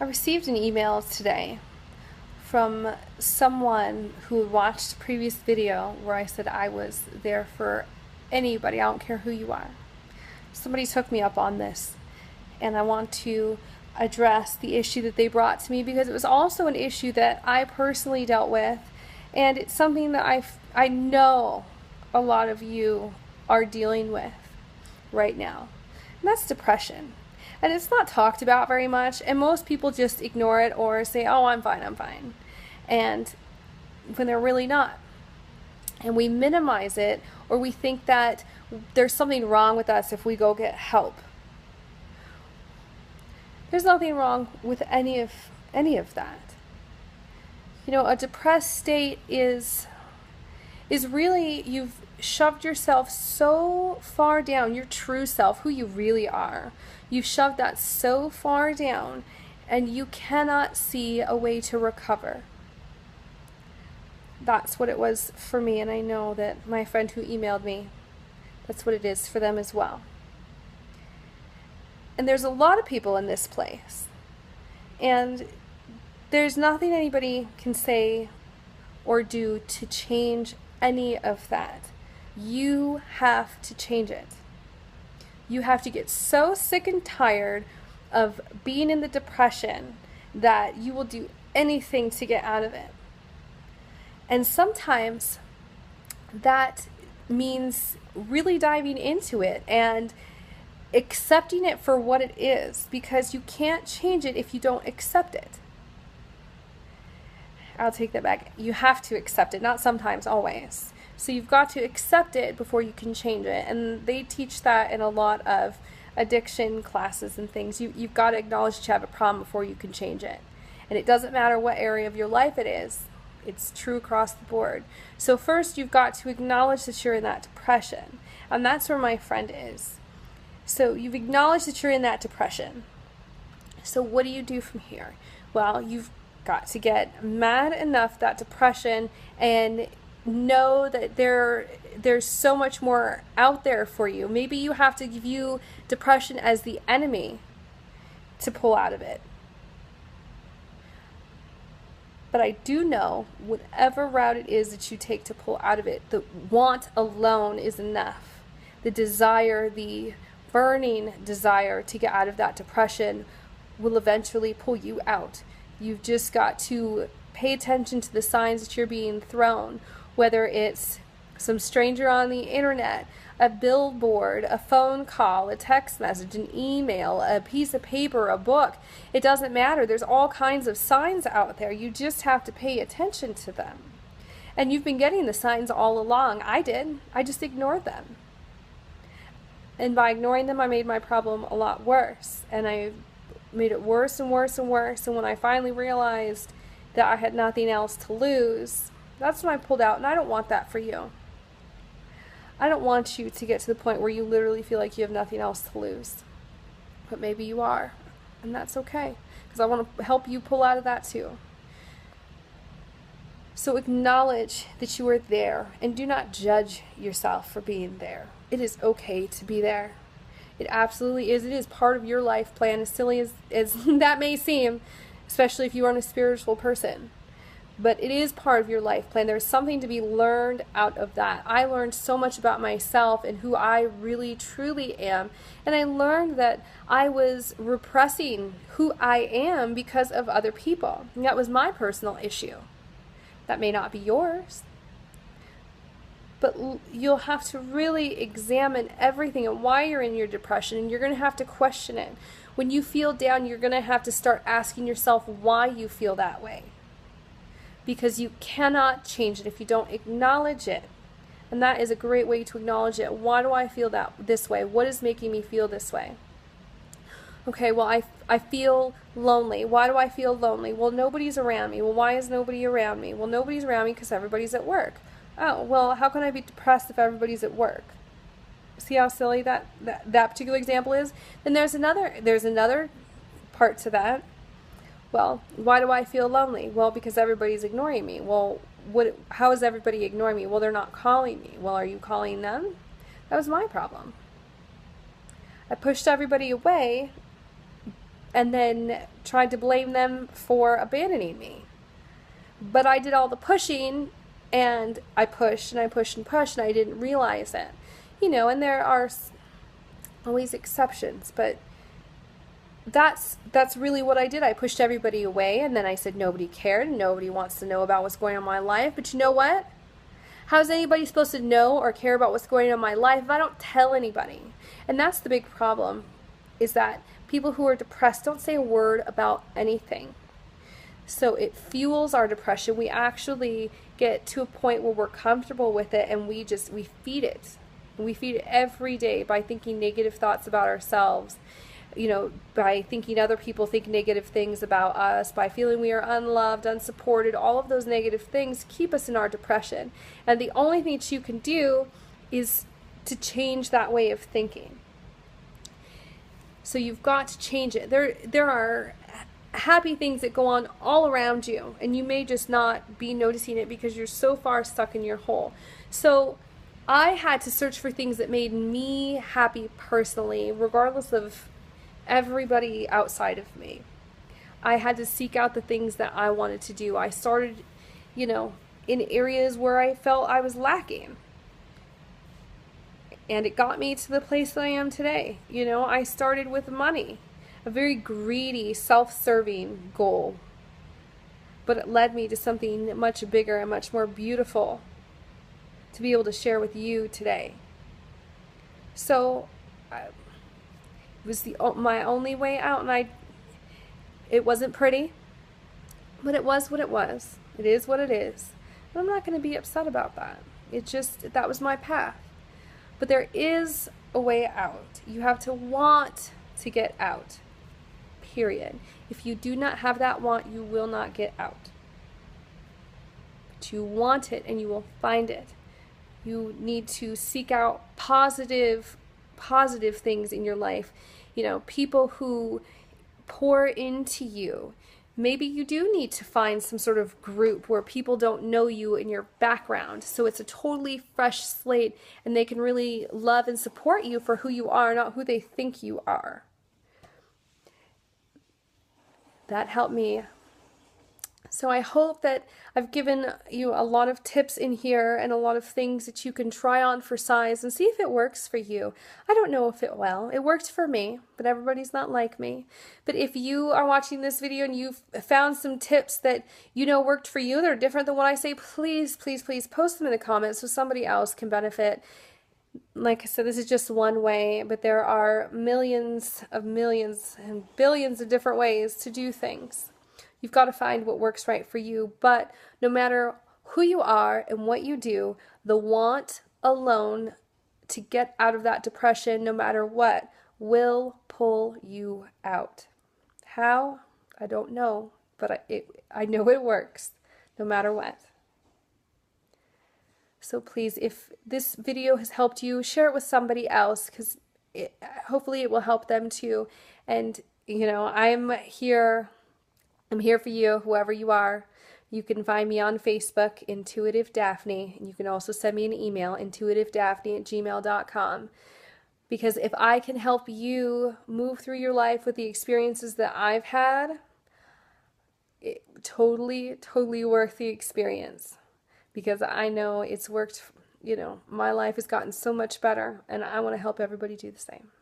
I received an email today from someone who watched a previous video where I said I was there for anybody, I don't care who you are. Somebody took me up on this, and I want to address the issue that they brought to me because it was also an issue that I personally dealt with, and it's something that I know a lot of you are dealing with right now, and that's depression. And it's not talked about very much, and most people just ignore it or say, oh, I'm fine. And when they're really not. And we minimize it, or we think that there's something wrong with us if we go get help. There's nothing wrong with any of that. You know, a depressed state is really, you've shoved yourself so far down, your true self, who you really are. You've shoved that so far down, and you cannot see a way to recover. That's what it was for me, and I know that my friend who emailed me, that's what it is for them as well. And there's a lot of people in this place, and there's nothing anybody can say or do to change any of that. You have to change it. You have to get so sick and tired of being in the depression that you will do anything to get out of it. And sometimes that means really diving into it and accepting it for what it is, because you can't change it if you don't accept it. I'll take that back. You have to accept it, not sometimes, always. So you've got to accept it before you can change it. And they teach that in a lot of addiction classes and things. You've got to acknowledge that you have a problem before you can change it. And it doesn't matter what area of your life it is. It's true across the board. So first you've got to acknowledge that you're in that depression. And that's where my friend is. So you've acknowledged that you're in that depression. So what do you do from here? Well, you've got to get mad enough that depression and know that there's so much more out there for you. Maybe you have to view depression as the enemy to pull out of it. But I do know whatever route it is that you take to pull out of it, the want alone is enough. The desire, the burning desire to get out of that depression will eventually pull you out. You've just got to pay attention to the signs that you're being thrown, whether it's some stranger on the internet, a billboard, a phone call, a text message, an email, a piece of paper, a book. It doesn't matter. There's all kinds of signs out there. You just have to pay attention to them. And you've been getting the signs all along. I did. I just ignored them. And by ignoring them, I made my problem a lot worse. And I made it worse and worse and worse. And when I finally realized that I had nothing else to lose, that's when I pulled out. And I don't want that for you. I don't want you to get to the point where you literally feel like you have nothing else to lose. But maybe you are. And that's okay. Because I want to help you pull out of that too. So acknowledge that you are there. And do not judge yourself for being there. It is okay to be there. It absolutely is. It is part of your life plan, as silly as that may seem, especially if you aren't a spiritual person. But it is part of your life plan. There's something to be learned out of that. I learned so much about myself and who I really truly am. And I learned that I was repressing who I am because of other people. And that was my personal issue. That may not be yours. But you'll have to really examine everything and why you're in your depression, and you're going to have to question it. When you feel down, you're going to have to start asking yourself why you feel that way. Because you cannot change it if you don't acknowledge it. And that is a great way to acknowledge it. Why do I feel this way? What is making me feel this way? Okay, well, I feel lonely. Why do I feel lonely? Well, nobody's around me. Well, why is nobody around me? Well, nobody's around me because everybody's at work. Oh, well, how can I be depressed if everybody's at work? See how silly that particular example is? Then there's another part to that. Well, why do I feel lonely? Well, because everybody's ignoring me. Well, how is everybody ignoring me? Well, they're not calling me. Well, are you calling them? That was my problem. I pushed everybody away and then tried to blame them for abandoning me. But I did all the pushing, and I pushed and I pushed and pushed, and I didn't realize it. And there are always exceptions, but that's really what I did. I pushed everybody away, and then I said nobody cared, and nobody wants to know about what's going on in my life. But you know what? How's anybody supposed to know or care about what's going on in my life if I don't tell anybody? And that's the big problem, is that people who are depressed don't say a word about anything. So it fuels our depression. We actually get to a point where we're comfortable with it, and we feed it. We feed it every day by thinking negative thoughts about ourselves, by thinking other people think negative things about us, by feeling we are unloved, unsupported. All of those negative things keep us in our depression. And the only thing that you can do is to change that way of thinking. So you've got to change it. There are happy things that go on all around you, and you may just not be noticing it because you're so far stuck in your hole. So I had to search for things that made me happy personally, regardless of everybody outside of me. I had to seek out the things that I wanted to do. I started, in areas where I felt I was lacking. And it got me to the place that I am today. I started with money, a very greedy, self-serving goal. But it led me to something much bigger and much more beautiful to be able to share with you today. So it was my only way out, and it wasn't pretty, but it was what it was. It is what it is. And I'm not going to be upset about that. That was my path. But there is a way out. You have to want to get out. Period. If you do not have that want, you will not get out. But you want it, and you will find it. You need to seek out positive things in your life. People who pour into you. Maybe you do need to find some sort of group where people don't know you and your background. So it's a totally fresh slate, and they can really love and support you for who you are, not who they think you are. That helped me. So I hope that I've given you a lot of tips in here and a lot of things that you can try on for size and see if it works for you. I don't know if it will. It worked for me, but everybody's not like me. But if you are watching this video and you've found some tips that worked for you that are different than what I say, please, please, please post them in the comments so somebody else can benefit. Like I said, this is just one way, but there are millions and billions of different ways to do things. You've got to find what works right for you. But no matter who you are and what you do, the want alone to get out of that depression, no matter what, will pull you out. How? I don't know, but I know it works, no matter what. So please, if this video has helped you, share it with somebody else, because hopefully it will help them too. And, I'm here for you, whoever you are. You can find me on Facebook, Intuitive Daphne, and you can also send me an email, intuitivedaphne@gmail.com. Because if I can help you move through your life with the experiences that I've had, it totally worth the experience. Because I know it's worked, my life has gotten so much better, and I want to help everybody do the same.